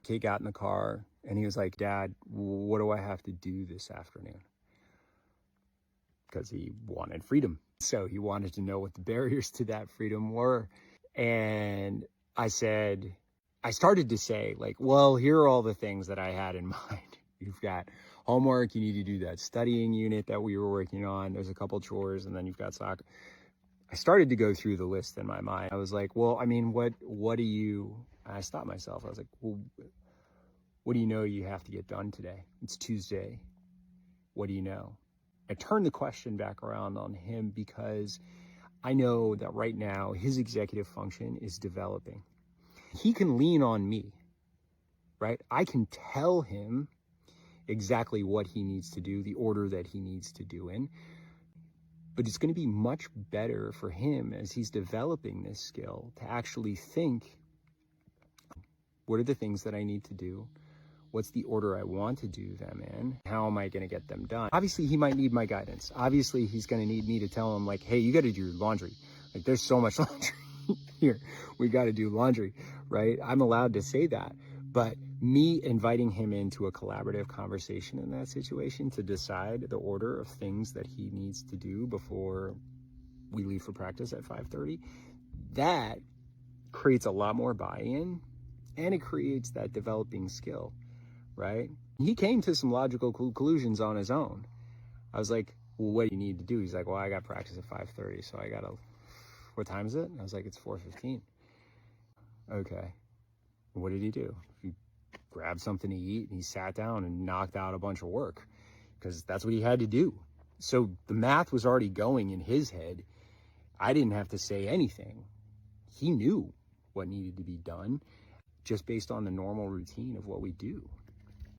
Kate got in the car and he was like, Dad, what do I have to do this afternoon? Because he wanted freedom. So he wanted to know what the barriers to that freedom were. And I started to say, like, well, here are all the things that I had in mind. You've got homework, you need to do that studying unit that we were working on. There's a couple chores, and then you've got soccer. I started to go through the list in my mind. I was like, well, I mean, what do you, I stopped myself. I was like, well, what do you know you have to get done today? It's Tuesday. What do you know? I turned the question back around on him because I know that right now his executive function is developing. He can lean on me, right? I can tell him exactly what he needs to do, the order that he needs to do in. But it's going to be much better for him as he's developing this skill to actually think, what are the things that I need to do? What's the order I want to do them in? How am I going to get them done? Obviously, he might need my guidance. Obviously, he's going to need me to tell him, like, hey, you got to do your laundry. Like, there's so much laundry here. We got to do laundry, right? I'm allowed to say that. But me inviting him into a collaborative conversation in that situation to decide the order of things that he needs to do before we leave for practice at 5:30, that creates a lot more buy-in, and it creates that developing skill, right? He came to some logical conclusions on his own. I was like, well, what do you need to do? He's like, well, I got practice at 5:30, so I gotta, what time is it? I was like, it's 4:15. Okay. What did he do? He grabbed something to eat and he sat down and knocked out a bunch of work because that's what he had to do. So the math was already going in his head. I didn't have to say anything. He knew what needed to be done just based on the normal routine of what we do.